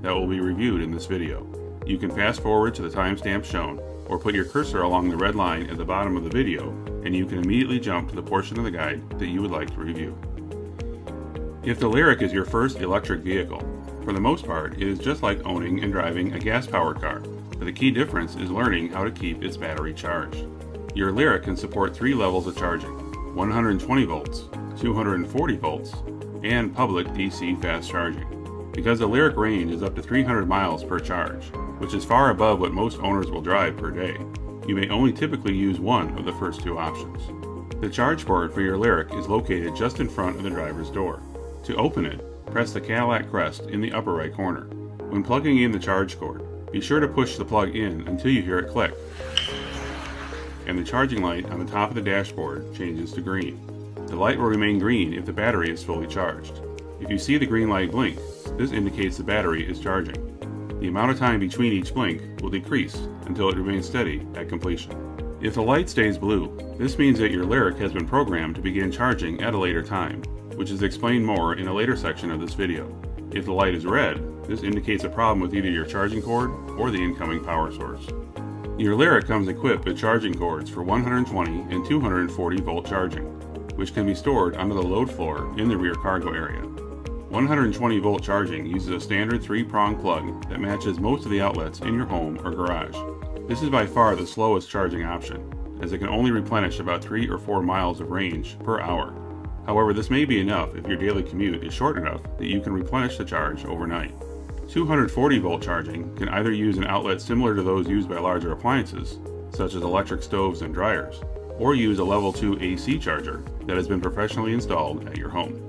that will be reviewed in this video. You can fast forward to the timestamp shown, or put your cursor along the red line at the bottom of the video, and you can immediately jump to the portion of the guide that you would like to review. If the Lyriq is your first electric vehicle, for the most part it is just like owning and driving a gas-powered car, but the key difference is learning how to keep its battery charged. Your Lyriq can support 3 levels of charging: 120 volts, 240 volts, and public DC fast charging. Because the Lyriq range is up to 300 miles per charge, which is far above what most owners will drive per day, you may only typically use one of the first 2 options. The charge port for your Lyriq is located just in front of the driver's door. To open it, press the Cadillac crest in the upper right corner. When plugging in the charge cord, be sure to push the plug in until you hear it click, and the charging light on the top of the dashboard changes to green. The light will remain green if the battery is fully charged. If you see the green light blink, this indicates the battery is charging. The amount of time between each blink will decrease until it remains steady at completion. If the light stays blue, this means that your Lyriq has been programmed to begin charging at a later time, which is explained more in a later section of this video. If the light is red, this indicates a problem with either your charging cord or the incoming power source. Your Lyriq comes equipped with charging cords for 120 and 240 volt charging, which can be stored under the load floor in the rear cargo area. 120 volt charging uses a standard 3-prong plug that matches most of the outlets in your home or garage. This is by far the slowest charging option, as it can only replenish about 3 or 4 miles of range per hour. However, this may be enough if your daily commute is short enough that you can replenish the charge overnight. 240 volt charging can either use an outlet similar to those used by larger appliances, such as electric stoves and dryers, or use a level 2 AC charger that has been professionally installed at your home.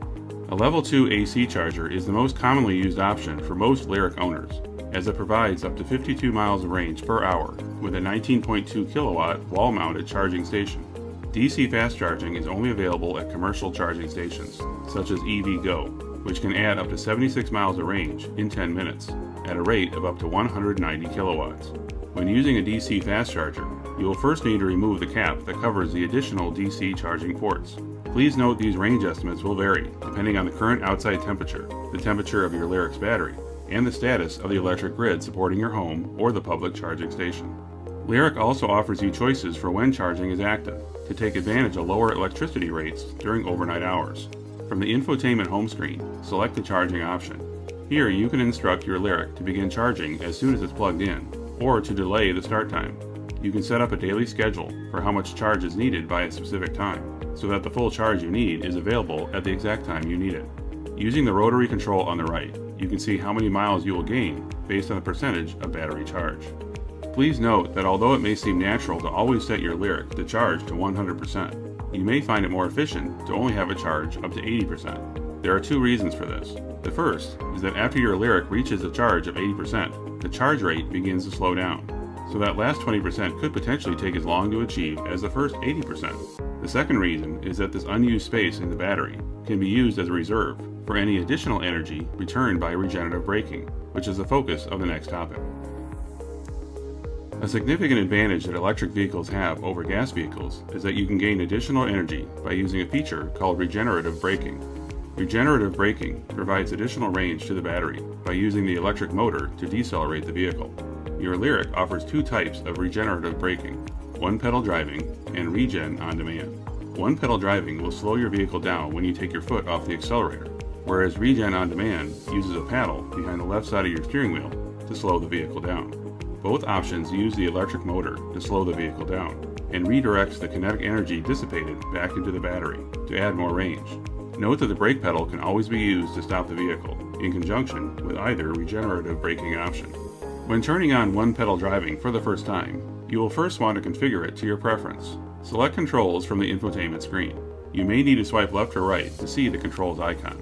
A level 2 AC charger is the most commonly used option for most Lyriq owners, as it provides up to 52 miles of range per hour with a 19.2 kilowatt wall-mounted charging station. DC fast charging is only available at commercial charging stations, such as EVgo, which can add up to 76 miles of range in 10 minutes, at a rate of up to 190 kilowatts. When using a DC fast charger, you will first need to remove the cap that covers the additional DC charging ports. Please note these range estimates will vary depending on the current outside temperature, the temperature of your Lyriq's battery, and the status of the electric grid supporting your home or the public charging station. Lyriq also offers you choices for when charging is active to take advantage of lower electricity rates during overnight hours. From the infotainment home screen, select the charging option. Here you can instruct your Lyriq to begin charging as soon as it's plugged in, or to delay the start time. You can set up a daily schedule for how much charge is needed by a specific time, so that the full charge you need is available at the exact time you need it. Using the rotary control on the right, you can see how many miles you will gain based on the percentage of battery charge. Please note that although it may seem natural to always set your Lyriq to charge to 100%, you may find it more efficient to only have it charge up to 80%. There are 2 reasons for this. The first is that after your Lyriq reaches a charge of 80%, the charge rate begins to slow down, so that last 20% could potentially take as long to achieve as the first 80%. The second reason is that this unused space in the battery can be used as a reserve for any additional energy returned by regenerative braking, which is the focus of the next topic. A significant advantage that electric vehicles have over gas vehicles is that you can gain additional energy by using a feature called regenerative braking. Regenerative braking provides additional range to the battery by using the electric motor to decelerate the vehicle. Your Lyriq offers 2 types of regenerative braking: one-pedal driving and regen on demand. One-pedal driving will slow your vehicle down when you take your foot off the accelerator, whereas regen on demand uses a paddle behind the left side of your steering wheel to slow the vehicle down. Both options use the electric motor to slow the vehicle down and redirects the kinetic energy dissipated back into the battery to add more range. Note that the brake pedal can always be used to stop the vehicle, in conjunction with either regenerative braking option. When turning on one-pedal driving for the first time, you will first want to configure it to your preference. Select controls from the infotainment screen. You may need to swipe left or right to see the controls icon.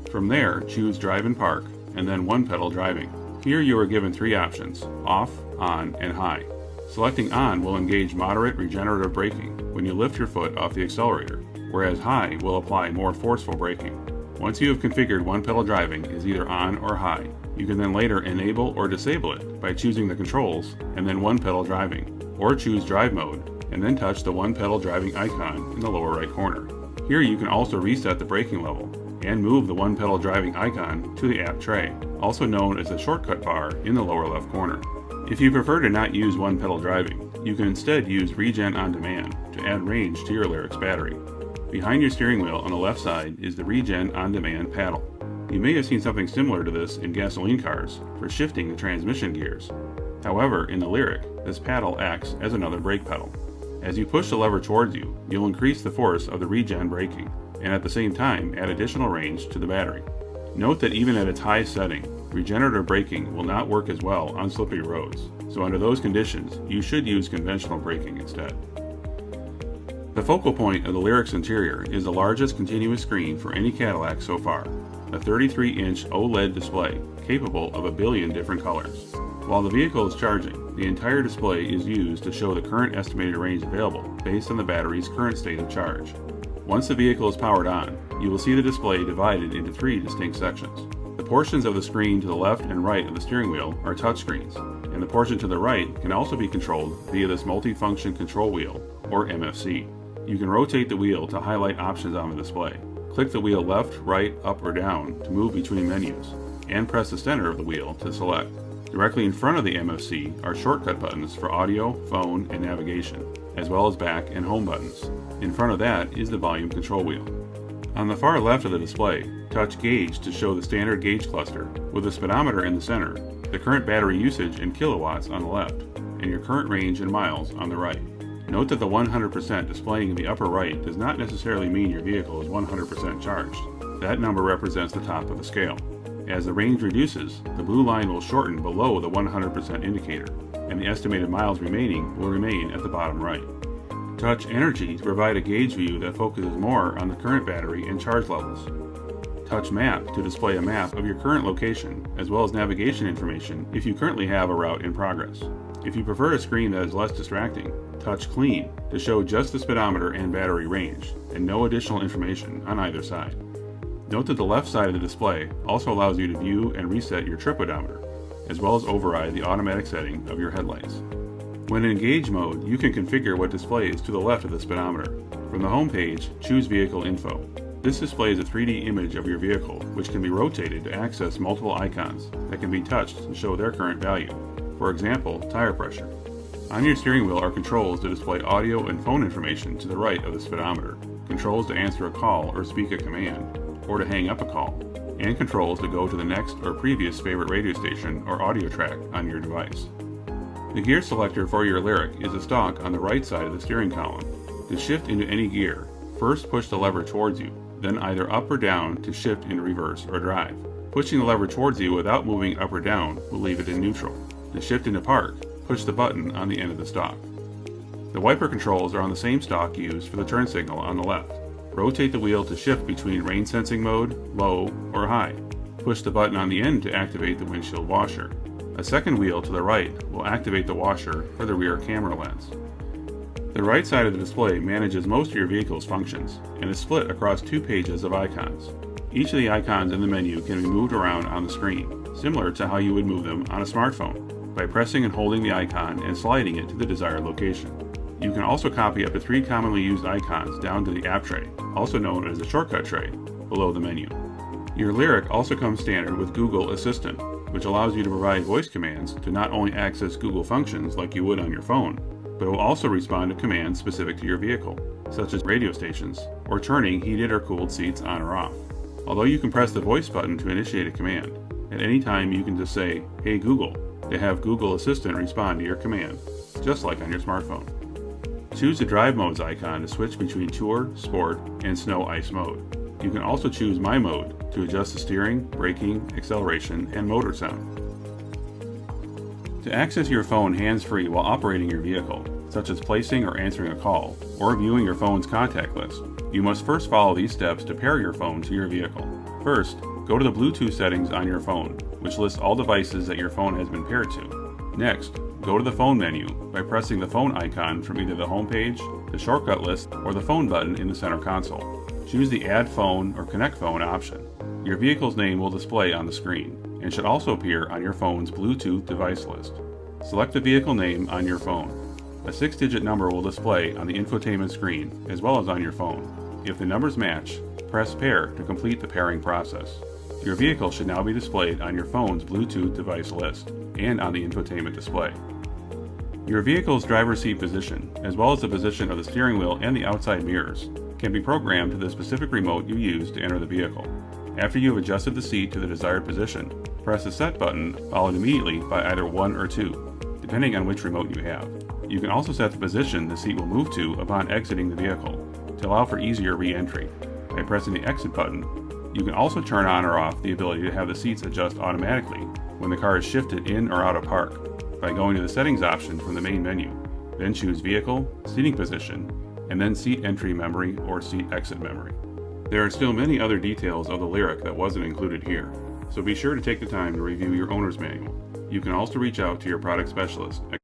From there, choose Drive and Park, and then one-pedal driving. Here you are given 3 options: off, on, and high. Selecting on will engage moderate regenerative braking when you lift your foot off the accelerator, whereas high will apply more forceful braking. Once you have configured one-pedal driving is either on or high, you can then later enable or disable it by choosing the controls and then one-pedal driving, or choose drive mode and then touch the one-pedal driving icon in the lower right corner. Here you can also reset the braking level, and move the one-pedal driving icon to the app tray, also known as the shortcut bar in the lower left corner. If you prefer to not use one-pedal driving, you can instead use Regen On Demand to add range to your Lyriq battery. Behind your steering wheel on the left side is the Regen On Demand paddle. You may have seen something similar to this in gasoline cars for shifting the transmission gears. However, in the Lyriq, this paddle acts as another brake pedal. As you push the lever towards you, you'll increase the force of the regen braking, and at the same time add additional range to the battery. Note that even at its highest setting, regenerative braking will not work as well on slippery roads, so under those conditions, you should use conventional braking instead. The focal point of the Lyriq's interior is the largest continuous screen for any Cadillac so far, a 33-inch OLED display capable of a billion different colors. While the vehicle is charging, the entire display is used to show the current estimated range available based on the battery's current state of charge. Once the vehicle is powered on, you will see the display divided into 3 distinct sections. The portions of the screen to the left and right of the steering wheel are touchscreens, and the portion to the right can also be controlled via this multi-function control wheel, or MFC. You can rotate the wheel to highlight options on the display. Click the wheel left, right, up, or down to move between menus, and press the center of the wheel to select. Directly in front of the MFC are shortcut buttons for audio, phone, and navigation, as well as back and home buttons. In front of that is the volume control wheel. On the far left of the display, touch Gauge to show the standard gauge cluster, with the speedometer in the center, the current battery usage in kilowatts on the left, and your current range in miles on the right. Note that the 100% displaying in the upper right does not necessarily mean your vehicle is 100% charged. That number represents the top of the scale. As the range reduces, the blue line will shorten below the 100% indicator, and the estimated miles remaining will remain at the bottom right. Touch Energy to provide a gauge view that focuses more on the current battery and charge levels. Touch Map to display a map of your current location, as well as navigation information if you currently have a route in progress. If you prefer a screen that is less distracting, touch Clean to show just the speedometer and battery range, and no additional information on either side. Note that the left side of the display also allows you to view and reset your trip odometer, as well as override the automatic setting of your headlights. When in Engage mode, you can configure what displays to the left of the speedometer. From the home page, choose Vehicle Info. This displays a 3D image of your vehicle, which can be rotated to access multiple icons that can be touched to show their current value. For example, tire pressure. On your steering wheel are controls to display audio and phone information to the right of the speedometer, controls to answer a call or speak a command, or to hang up a call, and controls to go to the next or previous favorite radio station or audio track on your device. The gear selector for your Lyriq is a stalk on the right side of the steering column. To shift into any gear, first push the lever towards you, then either up or down to shift into reverse or drive. Pushing the lever towards you without moving up or down will leave it in neutral. To shift into park, push the button on the end of the stalk. The wiper controls are on the same stalk used for the turn signal on the left. Rotate the wheel to shift between rain sensing mode, low, or high. Push the button on the end to activate the windshield washer. A second wheel to the right will activate the washer for the rear camera lens. The right side of the display manages most of your vehicle's functions and is split across 2 pages of icons. Each of the icons in the menu can be moved around on the screen, similar to how you would move them on a smartphone, by pressing and holding the icon and sliding it to the desired location. You can also copy up to 3 commonly used icons down to the app tray, also known as the shortcut tray, below the menu. Your Lyriq also comes standard with Google Assistant, which allows you to provide voice commands to not only access Google functions like you would on your phone, but it will also respond to commands specific to your vehicle, such as radio stations, or turning heated or cooled seats on or off. Although you can press the voice button to initiate a command, at any time you can just say, "Hey Google," to have Google Assistant respond to your command, just like on your smartphone. Choose the Drive Modes icon to switch between Tour, Sport, and Snow Ice mode. You can also choose My Mode to adjust the steering, braking, acceleration, and motor sound. To access your phone hands-free while operating your vehicle, such as placing or answering a call, or viewing your phone's contact list, you must first follow these steps to pair your phone to your vehicle. First, go to the Bluetooth settings on your phone, which lists all devices that your phone has been paired to. Next, go to the phone menu by pressing the phone icon from either the home page, the shortcut list, or the phone button in the center console. Choose the Add Phone or Connect Phone option. Your vehicle's name will display on the screen and should also appear on your phone's Bluetooth device list. Select the vehicle name on your phone. A 6-digit number will display on the infotainment screen as well as on your phone. If the numbers match, Press Pair to complete the pairing process. Your vehicle should now be displayed on your phone's Bluetooth device list and on the infotainment display. Your vehicle's driver's seat position, as well as the position of the steering wheel and the outside mirrors, can be programmed to the specific remote you use to enter the vehicle. After you have adjusted the seat to the desired position, press the Set button, followed immediately by either 1 or 2, depending on which remote you have. You can also set the position the seat will move to upon exiting the vehicle, to allow for easier re-entry. By pressing the Exit button, you can also turn on or off the ability to have the seats adjust automatically when the car is shifted in or out of park by going to the Settings option from the main menu, then choose Vehicle, Seating Position, and then Seat Entry Memory or Seat Exit Memory. There are still many other details of the Lyriq that wasn't included here, so be sure to take the time to review your owner's manual. You can also reach out to your product specialist at